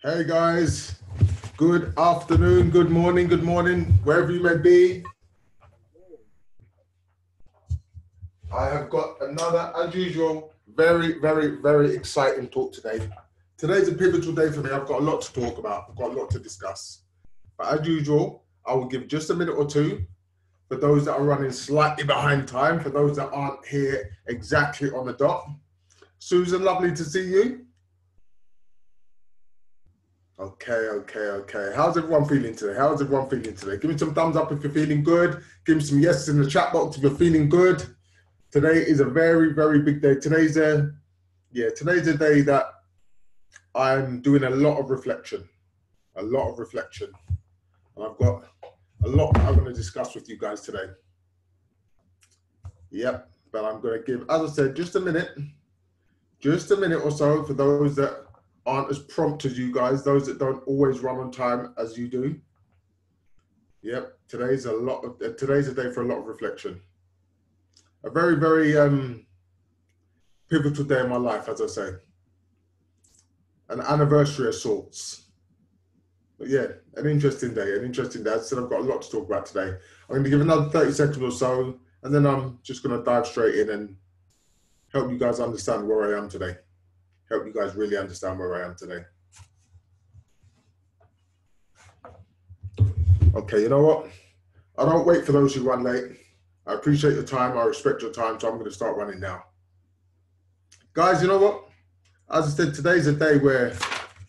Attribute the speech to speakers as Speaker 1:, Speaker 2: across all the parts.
Speaker 1: Hey guys, good afternoon, good morning, wherever you may be. I have got another, as usual, very exciting talk today. Today's a pivotal day for me. I've got a lot to talk about. I've got a lot to discuss. But as usual, I will give just a minute or two for those that are running slightly behind time, for those that aren't here exactly on the dot. Susan, lovely to see you. Okay. How's everyone feeling today? Give me some thumbs up if you're feeling good. Give me some yeses in the chat box if you're feeling good. Today is a very big day. Today's a day that I'm doing a lot of reflection. And I've got a lot that I'm going to discuss with you guys today. Yep, but I'm going to give, as I said, just a minute or so for those that aren't as prompt as you guys, those that don't always run on time as you do. Yep, today's a day for a lot of reflection. A very pivotal day in my life, as I say. An anniversary of sorts. But yeah, an interesting day. As I said, I've got a lot to talk about today. I'm going to give another 30 seconds or so, and then I'm just going to dive straight in and help you guys understand where I am today. Help you guys really understand where I am today. Okay, you know what? I don't wait for those who run late. I appreciate your time. I respect your time, so I'm going to start running now. Guys, you know what? As I said, today's a day where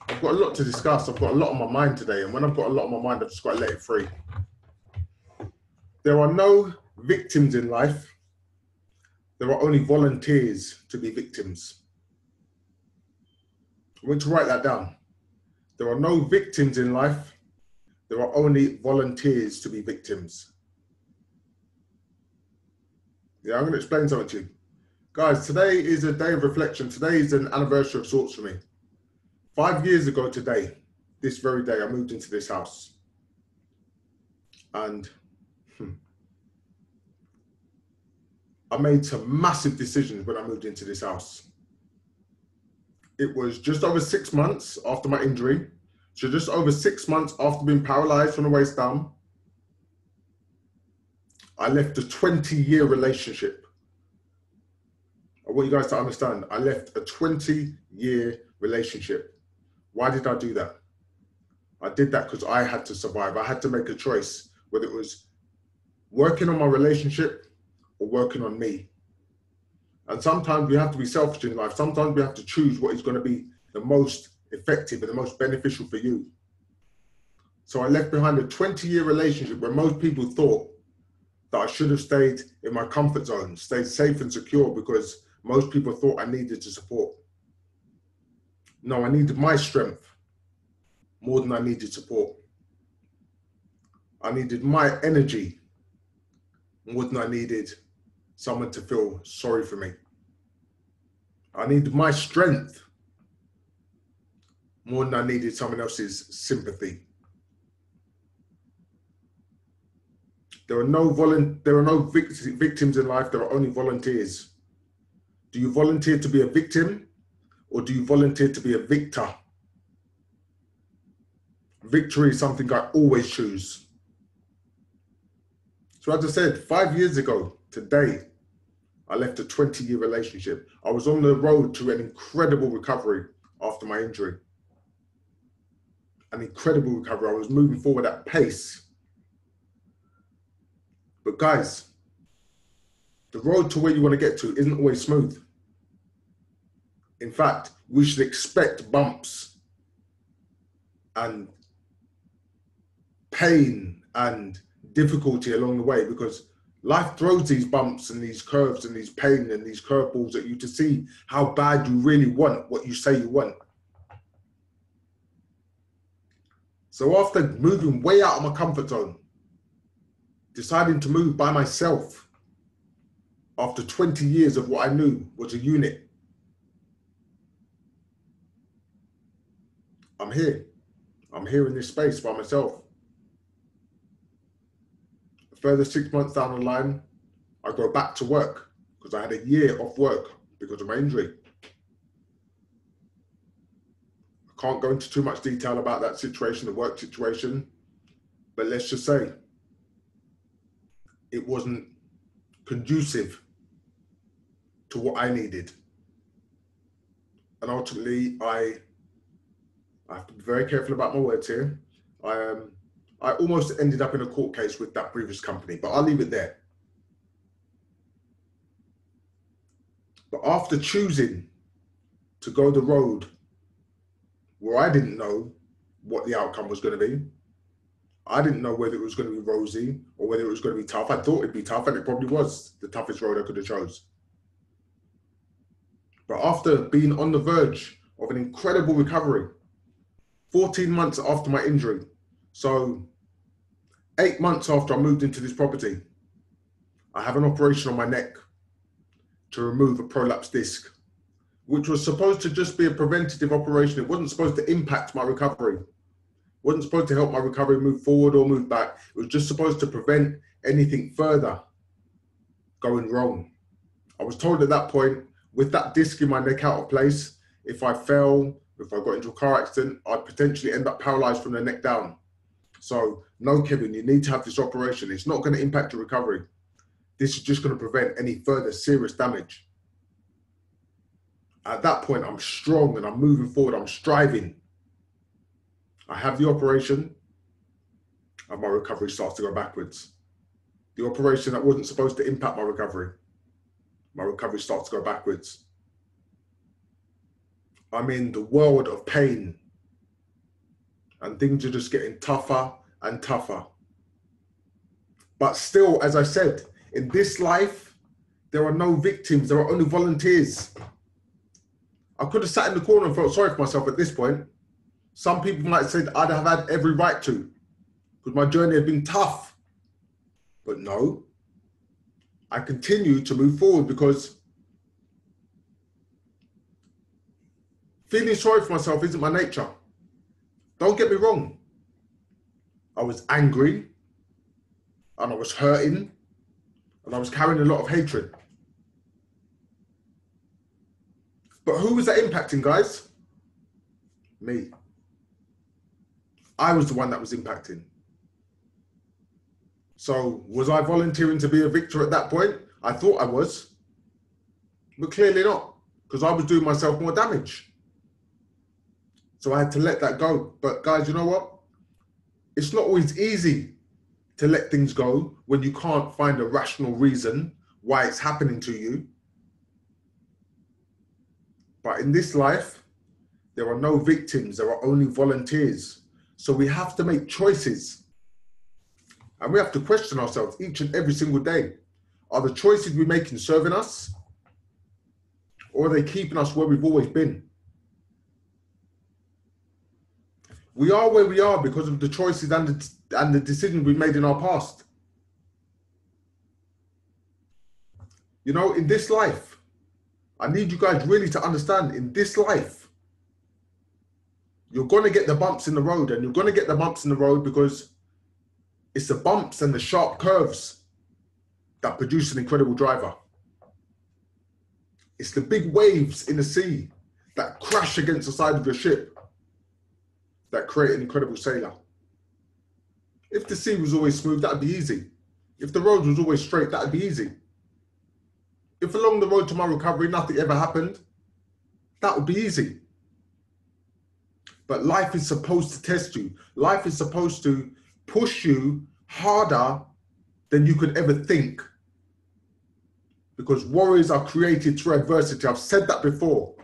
Speaker 1: I've got a lot to discuss. I've got a lot on my mind today, and when I've got a lot on my mind, I've just got to let it free. There are no victims in life. There are only volunteers to be victims. I want to write that down. There are no victims in life. There are only volunteers to be victims. Yeah, I'm going to explain something to you. Guys, today is a day of reflection. Today is an anniversary of sorts for me. 5 years ago today, this very day, I moved into this house. And I made some massive decisions when I moved into this house. It was just over 6 months after my injury. So just over 6 months after being paralyzed from the waist down, I left a 20-year relationship. I want you guys to understand, I left a 20-year relationship. Why did I do that? I did that because I had to survive. I had to make a choice, whether it was working on my relationship or working on me. And sometimes we have to be selfish in life. Sometimes we have to choose what is going to be the most effective and the most beneficial for you. So I left behind a 20-year relationship where most people thought that I should have stayed in my comfort zone, stayed safe and secure, because most people thought I needed to support. No, I needed my strength more than I needed support. I needed my energy more than I needed someone to feel sorry for me. I needed my strength more than I needed someone else's sympathy. There are no victims in life. There are only volunteers. Do you volunteer to be a victim, or do you volunteer to be a victor? Victory is something I always choose. So as I said, 5 years ago today, I left a 20-year relationship. I was on the road to an incredible recovery after my injury. An incredible recovery. I was moving forward at pace. But guys, the road to where you want to get to isn't always smooth. In fact, we should expect bumps and pain and difficulty along the way, because life throws these bumps and these curves and these pain and these curveballs at you to see how bad you really want what you say you want. So after moving way out of my comfort zone, deciding to move by myself after 20 years of what I knew was a unit, I'm here. I'm here in this space by myself. A further 6 months down the line, I go back to work because I had a year off work because of my injury. I Can't go into too much detail about that situation, the work situation, but let's just say it wasn't conducive to what I needed. And ultimately, I have to be very careful about my words here. I almost ended up in a court case with that previous company, but I'll leave it there. But after choosing to go the road where I didn't know what the outcome was going to be, I didn't know whether it was going to be rosy or whether it was going to be tough. I thought it'd be tough, and it probably was the toughest road I could have chose. But after being on the verge of an incredible recovery, 14 months after my injury, so 8 months after I moved into this property, I have an operation on my neck to remove a prolapsed disc, which was supposed to just be a preventative operation. It wasn't supposed to impact my recovery. It wasn't supposed to help my recovery move forward or move back. It was just supposed to prevent anything further going wrong. I was told at that point, with that disc in my neck out of place, if I fell, if I got into a car accident, I'd potentially end up paralyzed from the neck down. So no, Kevin, you need to have this operation. It's not going to impact your recovery. This is just going to prevent any further serious damage. At that point, I'm strong and I'm moving forward. I'm striving. I have the operation and my recovery starts to go backwards. The operation that wasn't supposed to impact my recovery starts to go backwards. I'm in the world of pain and things are just getting tougher and tougher. But still, as I said, in this life, there are no victims, there are only volunteers. I could have sat in the corner and felt sorry for myself at this point. Some people might have said I'd have had every right to, because my journey had been tough. But no, I continue to move forward because feeling sorry for myself isn't my nature. Don't get me wrong. I was angry and I was hurting and I was carrying a lot of hatred. But who was that impacting, guys? Me. I was the one that was impacting. So was I volunteering to be a victor at that point? I thought I was, but clearly not, because I was doing myself more damage. So I had to let that go. But guys, you know what? It's not always easy to let things go when you can't find a rational reason why it's happening to you. But in this life, there are no victims, there are only volunteers. So we have to make choices. And we have to question ourselves each and every single day. Are the choices we're making serving us? Or are they keeping us where we've always been? We are where we are because of the choices and the decisions we've made in our past. You know, in this life, I need you guys really to understand, in this life, you're going to get the bumps in the road, and you're going to get the bumps in the road because it's the bumps and the sharp curves that produce an incredible driver. It's the big waves in the sea that crash against the side of your ship that create an incredible sailor. If the sea was always smooth, that'd be easy. If the road was always straight, that'd be easy. If along the road to my recovery, nothing ever happened, that would be easy. But life is supposed to test you. Life is supposed to push you harder than you could ever think. Because warriors are created through adversity. I've said that before.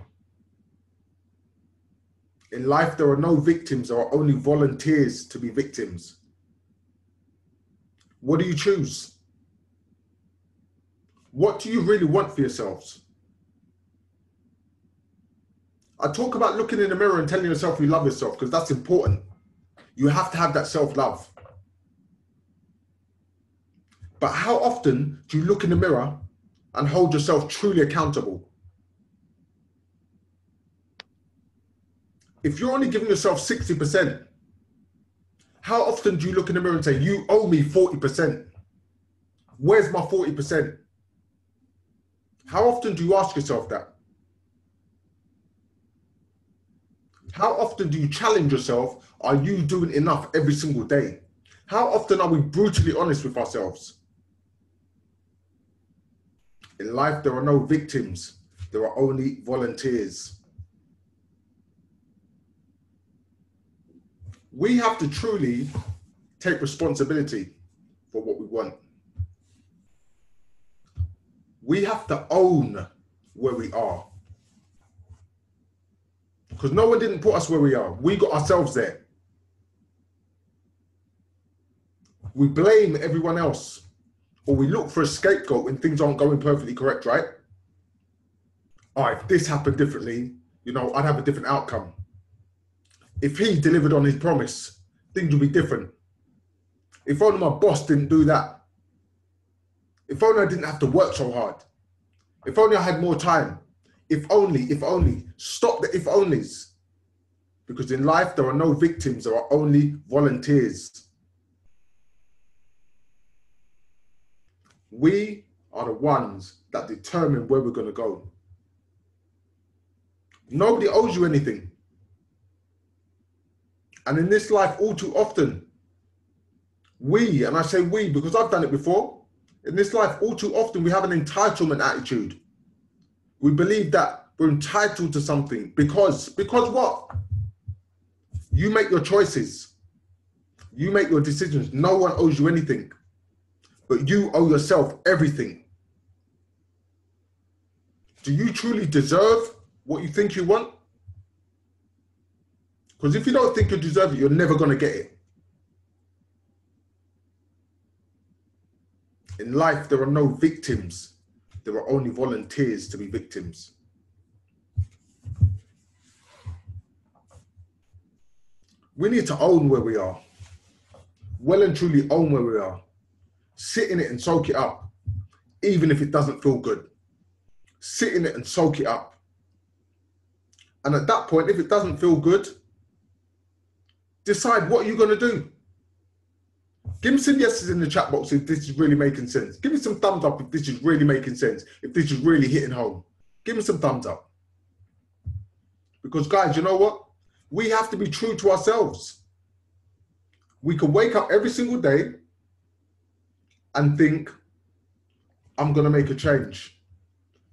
Speaker 1: In life, there are no victims. There are only volunteers to be victims. What do you choose? What do you really want for yourselves? I talk about looking in the mirror and telling yourself you love yourself, because that's important. You have to have that self-love. But how often do you look in the mirror and hold yourself truly accountable? If you're only giving yourself 60%, how often do you look in the mirror and say, you owe me 40%? Where's my 40%? How often do you ask yourself that? How often do you challenge yourself? Are you doing enough every single day? How often are we brutally honest with ourselves? In life, there are no victims. There are only volunteers. We have to truly take responsibility for what we want. We have to own where we are. Because no one didn't put us where we are. We got ourselves there. We blame everyone else, or we look for a scapegoat when things aren't going perfectly correct, right? Oh, if this happened differently, you know, I'd have a different outcome. If he delivered on his promise, things would be different. If only my boss didn't do that. If only I didn't have to work so hard. If only I had more time. If only. Stop the if onlys. Because in life, there are no victims, there are only volunteers. We are the ones that determine where we're going to go. Nobody owes you anything. And in this life, all too often, and I say we because I've done it before, in this life, all too often, we have an entitlement attitude. We believe that we're entitled to something because what? You make your choices. You make your decisions. No one owes you anything, but you owe yourself everything. Do you truly deserve what you think you want? Because if you don't think you deserve it, you're never going to get it. In life, there are no victims. There are only volunteers to be victims. We need to own where we are. Well and truly own where we are. Sit in it and soak it up, even if it doesn't feel good. Sit in it and soak it up. And at that point, if it doesn't feel good, decide what you're going to do. Give me some yeses in the chat box if this is really making sense. Give me some thumbs up if this is really making sense, if this is really hitting home. Give me some thumbs up. Because guys, you know what? We have to be true to ourselves. We can wake up every single day and think, I'm going to make a change.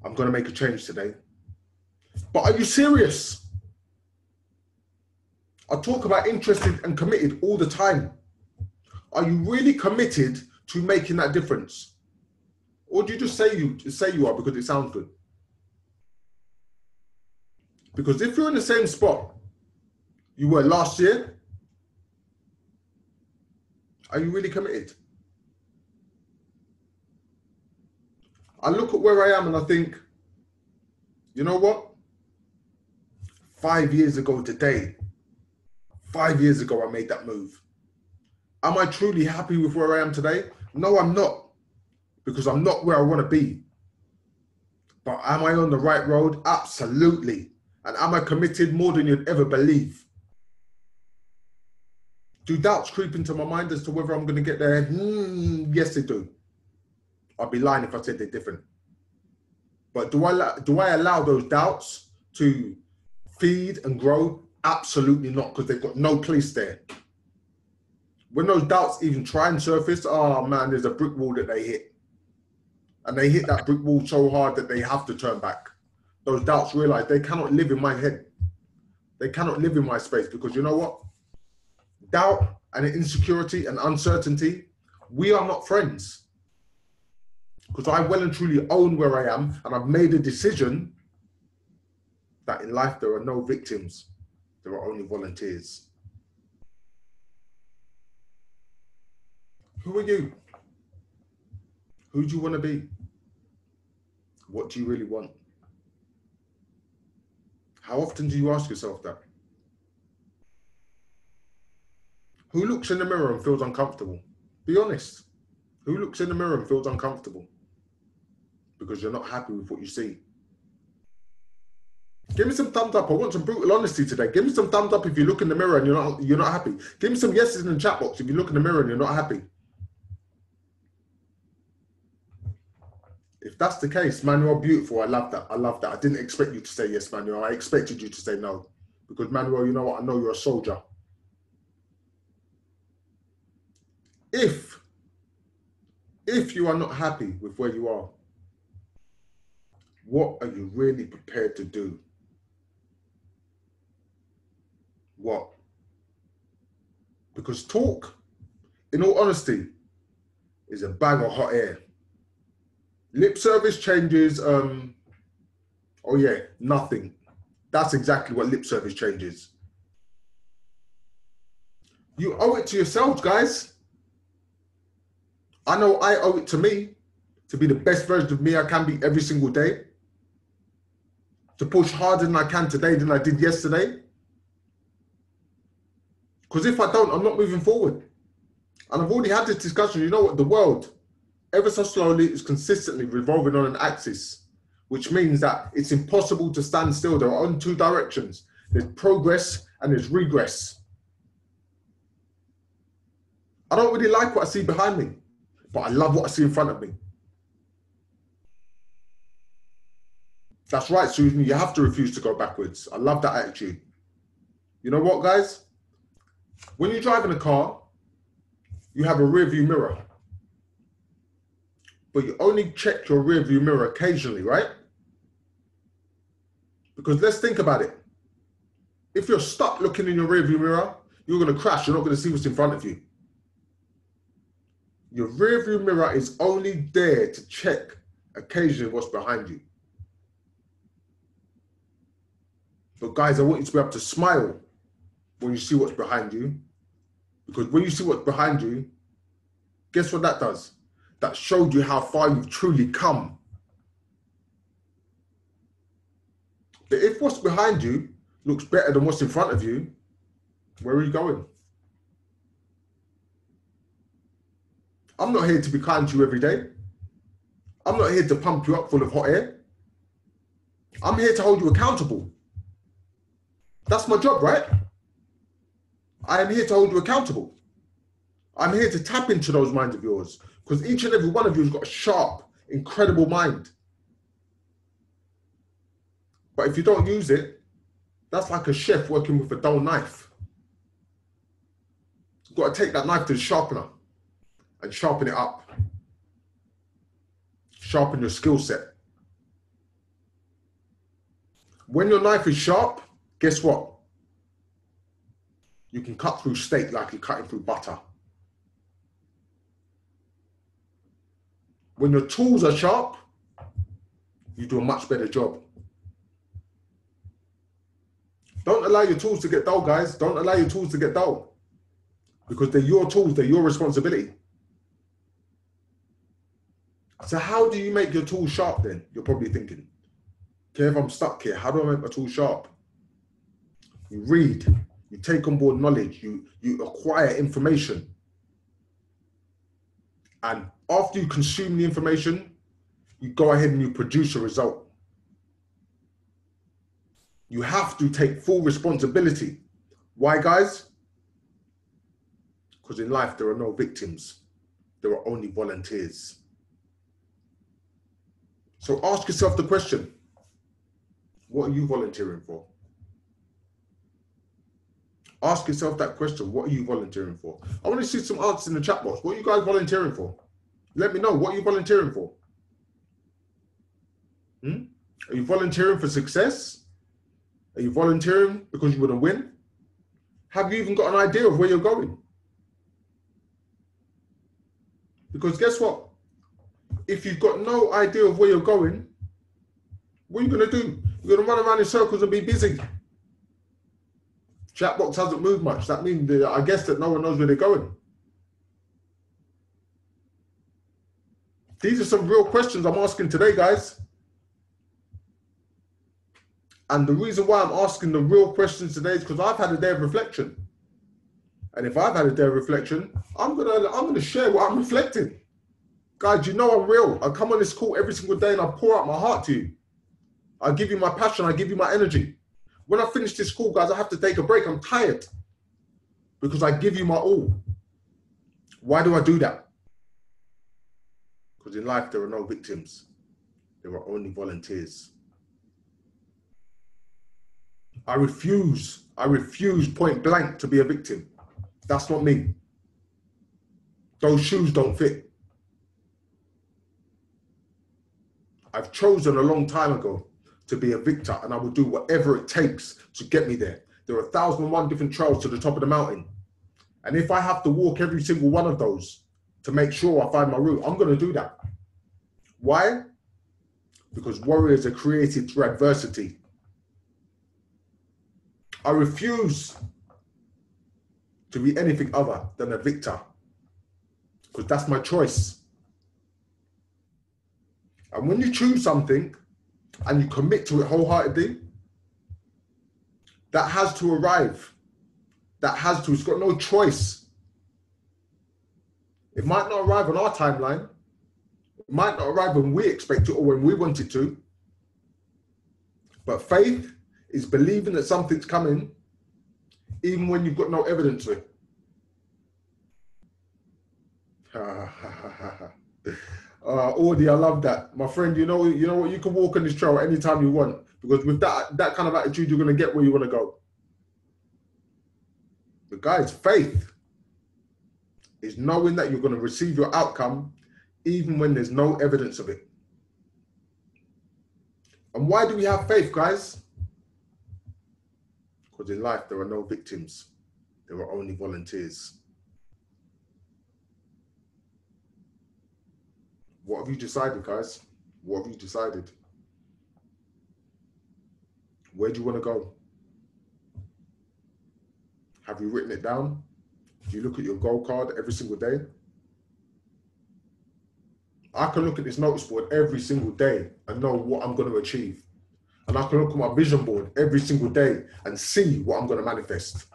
Speaker 1: I'm going to make a change today. But are you serious? I talk about interested and committed all the time. Are you really committed to making that difference? Or do you just say you are because it sounds good? Because if you're in the same spot you were last year, are you really committed? I look at where I am and I think, you know what? 5 years ago today, 5 years ago, I made that move. Am I truly happy with where I am today? No, I'm not, because I'm not where I want to be. But am I on the right road? Absolutely. And am I committed more than you'd ever believe? Do doubts creep into my mind as to whether I'm going to get there? Yes, they do. I'd be lying if I said they're different. But do I allow those doubts to feed and grow? Absolutely not, because they've got no place there. When those doubts even try and surface, oh man, there's a brick wall that they hit. And they hit that brick wall so hard that they have to turn back. Those doubts realize they cannot live in my head. They cannot live in my space, because you know what? Doubt and insecurity and uncertainty, we are not friends. Because I well and truly own where I am, and I've made a decision that in life there are no victims, there are only volunteers. Who are you? Who do you want to be? What do you really want? How often do you ask yourself that? Who looks in the mirror and feels uncomfortable? Be honest. Who looks in the mirror and feels uncomfortable? Because you're not happy with what you see. Give me some thumbs up. I want some brutal honesty today. Give me some thumbs up if you look in the mirror and you're not happy. Give me some yeses in the chat box if you look in the mirror and you're not happy. If that's the case, Manuel, beautiful. I love that. I love that. I didn't expect you to say yes, Manuel. I expected you to say no, Because Manuel, you know what? I know you're a soldier. If you are not happy with where you are, what are you really prepared to do? What? Because talk, in all honesty, is a bag of hot air. Lip service changes, oh yeah, nothing. That's exactly what lip service changes. You owe it to yourselves, guys. I know I owe it to me to be the best version of me I can be every single day. To push harder than I can today than I did yesterday. Because if I don't, I'm not moving forward. And I've already had this discussion. You know what? The world, ever so slowly, is consistently revolving on an axis, which means that it's impossible to stand still. There are only two directions. There's progress and there's regress. I don't really like what I see behind me, but I love what I see in front of me. That's right, Susan. You have to refuse to go backwards. I love that attitude. You know what, guys? When you drive in a car, you have a rear view mirror. But you only check your rear view mirror occasionally, right? Because let's think about it. If you're stuck looking in your rear view mirror, you're going to crash. You're not going to see what's in front of you. Your rear view mirror is only there to check occasionally what's behind you. But guys, I want you to be able to smile when you see what's behind you. Because when you see what's behind you, guess what that does? That showed you how far you've truly come. But if what's behind you looks better than what's in front of you, where are you going? I'm not here to be kind to you every day. I'm not here to pump you up full of hot air. I'm here to hold you accountable. That's my job, right? I am here to hold you accountable. I'm here to tap into those minds of yours because each and every one of you has got a sharp, incredible mind. But if you don't use it, that's like a chef working with a dull knife. You've got to take that knife to the sharpener and sharpen it up. Sharpen your skill set. When your knife is sharp, guess what? You can cut through steak like you're cutting through butter. When your tools are sharp, you do a much better job. Don't allow your tools to get dull, guys. Don't allow your tools to get dull. Because they're your tools, they're your responsibility. So how do you make your tools sharp then? You're probably thinking, okay, if I'm stuck here, how do I make my tools sharp? You read, you take on board knowledge, you acquire information. And after you consume the information, you go ahead and you produce a result. You have to take full responsibility. Why, guys? Because in life, there are no victims. There are only volunteers. So ask yourself the question, what are you volunteering for? Ask yourself that question, what are you volunteering for? I want to see some answers in the chat box. What are you guys volunteering for? Let me know, what are you volunteering for? Are you volunteering for success? Are you volunteering because you want to win? Have you even got an idea of where you're going? Because guess what? If you've got no idea of where you're going, what are you going to do? You're going to run around in circles and be busy. Chat box hasn't moved much. That means that I guess that no one knows where they're going. These are some real questions I'm asking today, guys. And the reason why I'm asking the real questions today is because I've had a day of reflection. And if I've had a day of reflection, I'm gonna share what I'm reflecting. Guys, you know I'm real. I come on this call every single day and I pour out my heart to you. I give you my passion, I give you my energy. When I finish this call, guys, I have to take a break. I'm tired because I give you my all. Why do I do that? Because in life, there are no victims. There are only volunteers. I refuse point blank to be a victim. That's not me. Those shoes don't fit. I've chosen a long time ago to be a victor, and I will do whatever it takes to get me there. There are 1,001 different trails to the top of the mountain. And if I have to walk every single one of those to make sure I find my route, I'm going to do that. Why? Because warriors are created through adversity. I refuse to be anything other than a victor, because that's my choice. And when you choose something and you commit to it wholeheartedly, that has to arrive. It's got no choice. It might not arrive on our timeline. It might not arrive when we expect it or when we want it to. But faith is believing that something's coming, even when you've got no evidence of it. Audie, I love that. My friend, you know what? You can walk on this trail anytime you want, because with that kind of attitude, you're going to get where you want to go. But guys, faith is knowing that you're going to receive your outcome even when there's no evidence of it. And why do we have faith, guys? Because in life, there are no victims. There are only volunteers. What have you decided, guys? What have you decided? Where do you want to go? Have you written it down? Do you look at your goal card every single day? I can look at this notice board every single day and know what I'm going to achieve. And I can look at my vision board every single day and see what I'm going to manifest.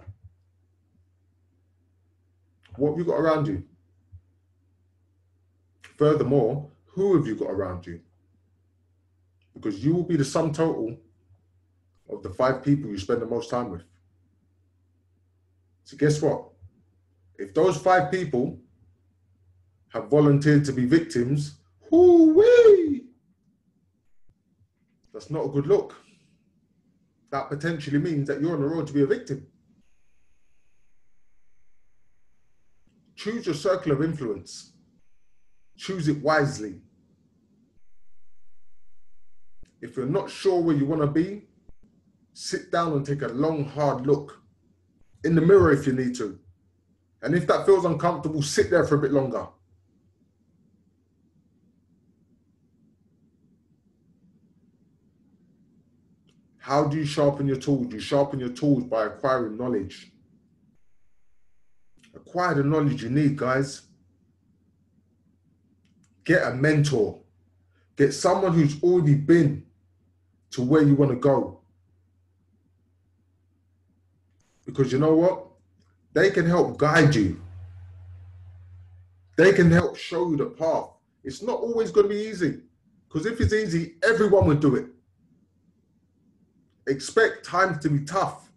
Speaker 1: What have you got around you? Furthermore, who have you got around you? Because you will be the sum total of the 5 people you spend the most time with. So guess what? If those 5 people have volunteered to be victims, whoo-wee, that's not a good look. That potentially means that you're on the road to be a victim. Choose your circle of influence. Choose it wisely. If you're not sure where you want to be, sit down and take a long, hard look in the mirror if you need to. And if that feels uncomfortable, sit there for a bit longer. How do you sharpen your tools? You sharpen your tools by acquiring knowledge. Acquire the knowledge you need, guys. Get a mentor. Get someone who's already been to where you want to go. Because you know what? They can help guide you. They can help show you the path. It's not always going to be easy. Because if it's easy, everyone would do it. Expect times to be tough.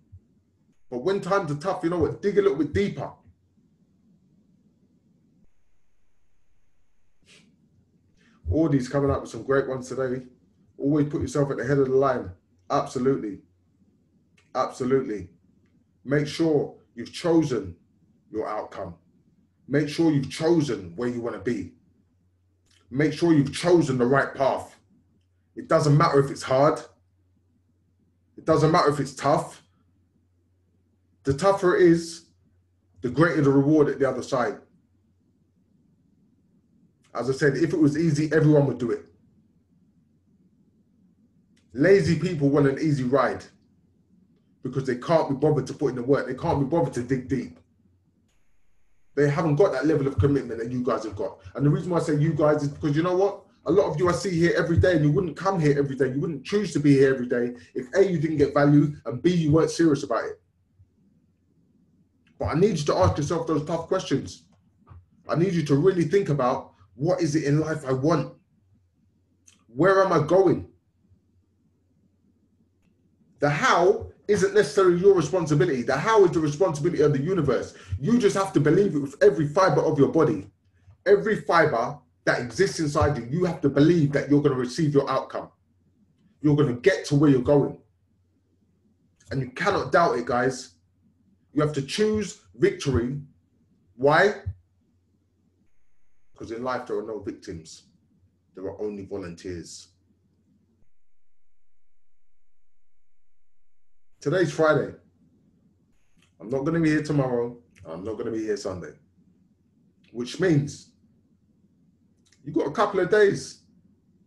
Speaker 1: But when times are tough, you know what? Dig a little bit deeper. Audie's coming up with some great ones today. Always put yourself at the head of the line. Absolutely. Absolutely. Make sure you've chosen your outcome. Make sure you've chosen where you want to be. Make sure you've chosen the right path. It doesn't matter if it's hard. It doesn't matter if it's tough. The tougher it is, the greater the reward at the other side. As I said, if it was easy, everyone would do it. Lazy people want an easy ride because they can't be bothered to put in the work. They can't be bothered to dig deep. They haven't got that level of commitment that you guys have got. And the reason why I say you guys is because you know what? A lot of you I see here every day, and you wouldn't come here every day. You wouldn't choose to be here every day if A, you didn't get value, and B, you weren't serious about it. But I need you to ask yourself those tough questions. I need you to really think about, what is it in life I want? Where am I going? The how isn't necessarily your responsibility. The how is the responsibility of the universe. You just have to believe it with every fiber of your body. Every fiber that exists inside you, you have to believe that you're going to receive your outcome. You're going to get to where you're going. And you cannot doubt it, guys. You have to choose victory. Why? Because in life, there are no victims. There are only volunteers. Today's Friday. I'm not going to be here tomorrow. I'm not going to be here Sunday. Which means you've got a couple of days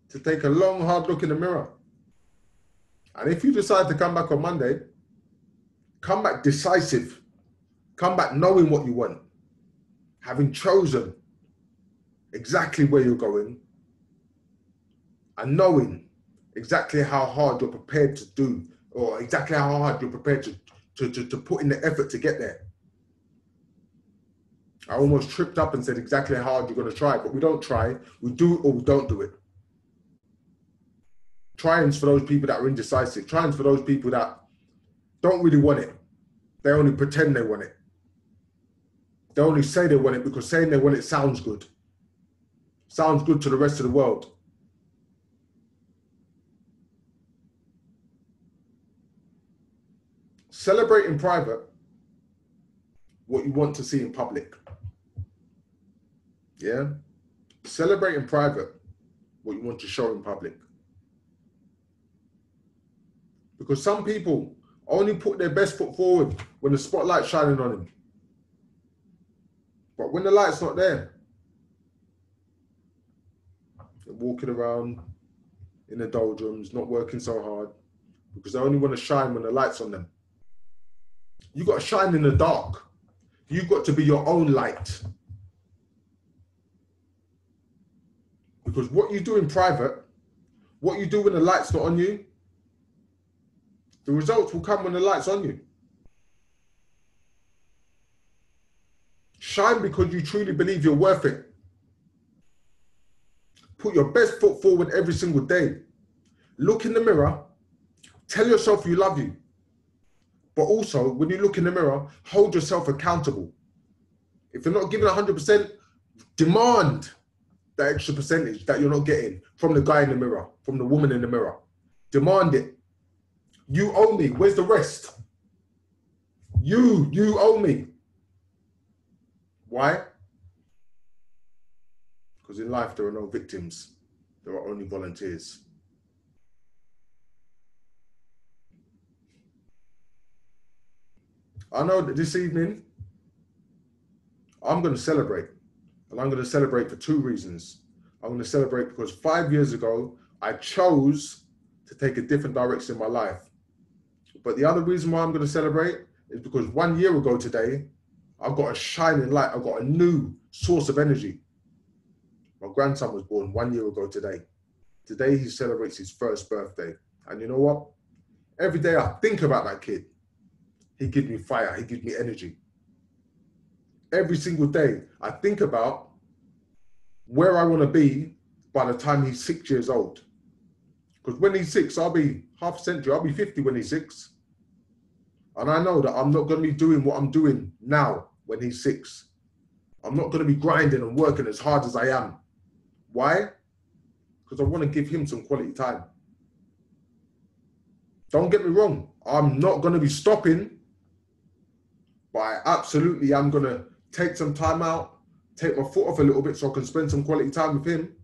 Speaker 1: to take a long, hard look in the mirror. And if you decide to come back on Monday, come back decisive. Come back knowing what you want. Having chosen exactly where you're going. And knowing exactly how hard you're prepared to do, or exactly how hard you're prepared to put in the effort to get there. I almost tripped up and said exactly how hard you're going to try, but we don't try. We do or we don't do it. Trying's for those people that are indecisive. Trying's for those people that don't really want it. They only pretend they want it. They only say they want it because saying they want it sounds good. Sounds good to the rest of the world. Celebrate in private what you want to see in public. Yeah? Celebrate in private what you want to show in public. Because some people only put their best foot forward when the spotlight's shining on them. But when the light's not there, they're walking around in the doldrums, not working so hard, because they only want to shine when the light's on them. You've got to shine in the dark. You've got to be your own light. Because what you do in private, what you do when the light's not on you, the results will come when the light's on you. Shine because you truly believe you're worth it. Put your best foot forward every single day. Look in the mirror. Tell yourself you love you. But also, when you look in the mirror, hold yourself accountable. If you're not giving 100%, demand that extra percentage that you're not getting from the guy in the mirror, from the woman in the mirror. Demand it. You owe me. Where's the rest? You owe me. Why? Because in life, there are no victims. There are only volunteers. I know that this evening, I'm going to celebrate. And I'm going to celebrate for two reasons. I'm going to celebrate because 5 years ago, I chose to take a different direction in my life. But the other reason why I'm going to celebrate is because 1 year ago today, I've got a shining light. I've got a new source of energy. My grandson was born 1 year ago today. Today, he celebrates his first birthday. And you know what? Every day I think about that kid. He gives me fire. He gives me energy. Every single day, I think about where I want to be by the time he's 6 years old. Because when he's 6, I'll be half a century. I'll be 50 when he's 6. And I know that I'm not going to be doing what I'm doing now when he's 6. I'm not going to be grinding and working as hard as I am. Why? Because I want to give him some quality time. Don't get me wrong. I'm not going to be stopping. But I absolutely am going to take some time out, take my foot off a little bit so I can spend some quality time with him.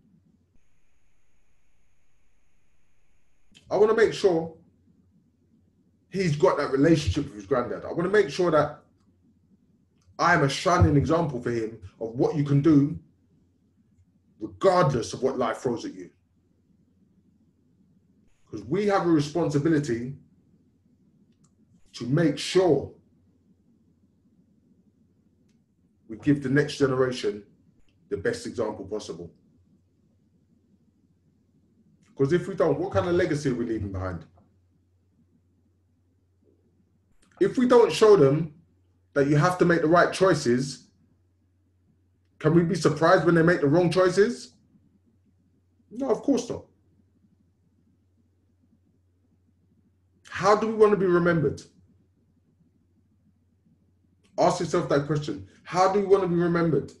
Speaker 1: I want to make sure he's got that relationship with his granddad. I want to make sure that I am a shining example for him of what you can do regardless of what life throws at you. Because we have a responsibility to make sure we give the next generation the best example possible. Because if we don't, what kind of legacy are we leaving behind? If we don't show them that you have to make the right choices, can we be surprised when they make the wrong choices? No, of course not. How do we want to be remembered? Ask yourself that question. How do we want to be remembered?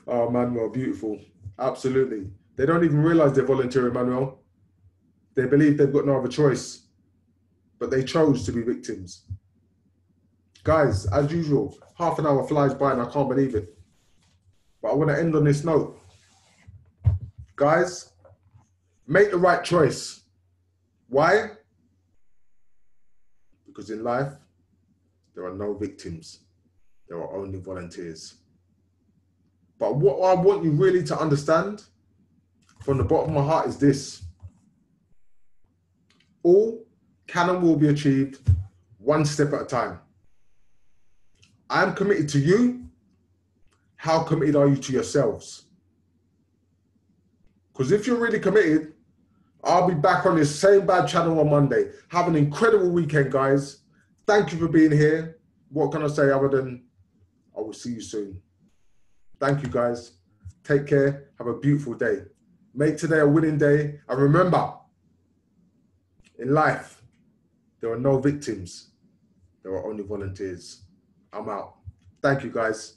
Speaker 1: Oh, Manuel, beautiful. Absolutely. They don't even realize they're volunteering, Manuel. They believe they've got no other choice, but they chose to be victims. Guys, as usual, half an hour flies by and I can't believe it. But I want to end on this note. Guys, make the right choice. Why? Because in life, there are no victims. There are only volunteers. But what I want you really to understand from the bottom of my heart is this. All can and will be achieved one step at a time. I'm committed to you. How committed are you to yourselves? Because if you're really committed, I'll be back on this same bad channel on Monday. Have an incredible weekend, guys. Thank you for being here. What can I say other than I will see you soon. Thank you, guys. Take care. Have a beautiful day. Make today a winning day. And remember, in life, there are no victims. There are only volunteers. I'm out. Thank you, guys.